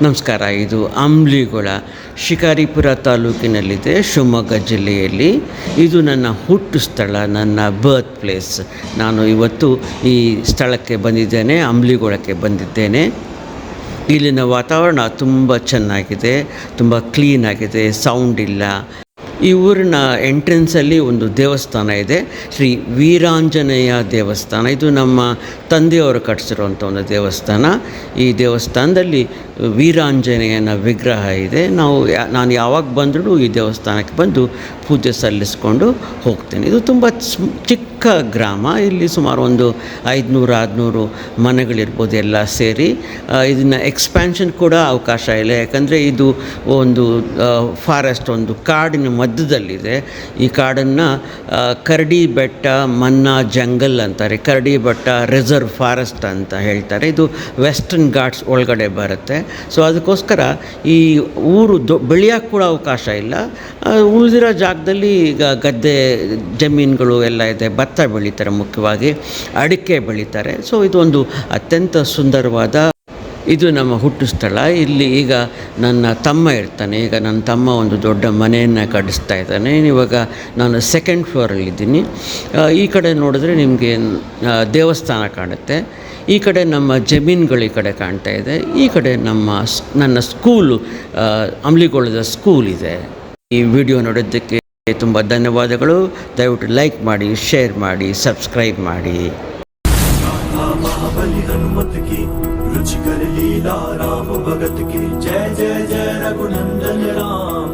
ನಮಸ್ಕಾರ. ಇದು ಅಂಬ್ಲಿಗೊಳ ಶಿಕಾರಿಪುರ ತಾಲೂಕಿನಲ್ಲಿದೆ, ಶಿವಮೊಗ್ಗ ಜಿಲ್ಲೆಯಲ್ಲಿ. ಇದು ನನ್ನ ಹುಟ್ಟು ಸ್ಥಳ, ನನ್ನ ಬರ್ತ್ ಪ್ಲೇಸ್. ನಾನು ಇವತ್ತು ಈ ಸ್ಥಳಕ್ಕೆ ಬಂದಿದ್ದೇನೆ, ಅಂಬ್ಲಿಗೊಳಕ್ಕೆ ಬಂದಿದ್ದೇನೆ. ಇಲ್ಲಿನ ವಾತಾವರಣ ತುಂಬ ಚೆನ್ನಾಗಿದೆ, ತುಂಬ ಕ್ಲೀನಾಗಿದೆ, ಸೌಂಡ್ ಇಲ್ಲ. ಈ ಊರಿನ ಎಂಟ್ರೆನ್ಸಲ್ಲಿ ಒಂದು ದೇವಸ್ಥಾನ ಇದೆ, ಶ್ರೀ ವೀರಾಂಜನೇಯ ದೇವಸ್ಥಾನ. ಇದು ನಮ್ಮ ತಂದೆಯವರು ಕಟ್ಟಿಸಿರುವಂಥ ಒಂದು ದೇವಸ್ಥಾನ. ಈ ದೇವಸ್ಥಾನದಲ್ಲಿ ವೀರಾಂಜನೇಯನ ವಿಗ್ರಹ ಇದೆ. ನಾನು ಯಾವಾಗ ಬಂದರೂ ಈ ದೇವಸ್ಥಾನಕ್ಕೆ ಬಂದು ಪೂಜೆ ಸಲ್ಲಿಸ್ಕೊಂಡು ಹೋಗ್ತೇನೆ. ಇದು ತುಂಬ ಚಿಕ್ಕ ಗ್ರಾಮ. ಇಲ್ಲಿ ಸುಮಾರು ಒಂದು 500-600 ಮನೆಗಳಿರ್ಬೋದು ಎಲ್ಲ ಸೇರಿ. ಇದನ್ನು ಎಕ್ಸ್ಪ್ಯಾನ್ಷನ್ ಕೂಡ ಅವಕಾಶ ಇಲ್ಲ, ಯಾಕಂದರೆ ಇದು ಒಂದು ಫಾರೆಸ್ಟ್, ಒಂದು ಕಾಡಿನ ಮಧ್ಯದಲ್ಲಿದೆ. ಈ ಕಾಡನ್ನು ಕರಡಿ ಬೆಟ್ಟ ಮನ್ನಾ ಜಂಗಲ್ ಅಂತಾರೆ, ಕರಡಿ ಬೆಟ್ಟ ರಿಸರ್ವ್ ಫಾರೆಸ್ಟ್ ಅಂತ ಹೇಳ್ತಾರೆ. ಇದು ವೆಸ್ಟರ್ನ್ ಘಾಟ್ಸ್ ಒಳಗಡೆ ಬರುತ್ತೆ. ಸೊ ಅದಕ್ಕೋಸ್ಕರ ಈ ಊರು ಬೆಳೆಯೋಕ್ಕೆ ಕೂಡ ಅವಕಾಶ ಇಲ್ಲ. ಉಳಿದಿರೋ ಜಾಗದಲ್ಲಿ ಈಗ ಗದ್ದೆ ಜಮೀನುಗಳು ಎಲ್ಲ ಇದೆ. ಭತ್ತ ಬೆಳೀತಾರೆ, ಮುಖ್ಯವಾಗಿ ಅಡಿಕೆ ಬೆಳೀತಾರೆ. ಸೊ ಇದು ಒಂದು ಅತ್ಯಂತ ಸುಂದರವಾದ, ಇದು ನಮ್ಮ ಹುಟ್ಟು ಸ್ಥಳ. ಇಲ್ಲಿ ಈಗ ನನ್ನ ತಮ್ಮ ಇರ್ತಾನೆ. ಈಗ ನನ್ನ ತಮ್ಮ ಒಂದು ದೊಡ್ಡ ಮನೆಯನ್ನು ಕಟ್ಟಿಸ್ತಾ ಇದ್ದಾನೆ. ಇವಾಗ ನಾನು 2nd ಫ್ಲೋರಲ್ಲಿದ್ದೀನಿ. ಈ ಕಡೆ ನೋಡಿದ್ರೆ ನಿಮಗೆ ದೇವಸ್ಥಾನ ಕಾಣುತ್ತೆ. ಈ ಕಡೆ ನಮ್ಮ ಜಮೀನುಗಳು ಈ ಕಡೆ ಕಾಣ್ತಾ ಇದೆ. ಈ ಕಡೆ ನನ್ನ ಸ್ಕೂಲು, ಅಂಬ್ಲಿಗೊಳದ ಸ್ಕೂಲ್ ಇದೆ. ಈ ವಿಡಿಯೋ ನೋಡೋದಕ್ಕೆ ತುಂಬ ಧನ್ಯವಾದಗಳು. ದಯವಿಟ್ಟು ಲೈಕ್ ಮಾಡಿ, ಶೇರ್ ಮಾಡಿ, ಸಬ್ಸ್ಕ್ರೈಬ್ ಮಾಡಿ. रुचिकर लीला राम भगत की जय जय जय रघुनंदन राम।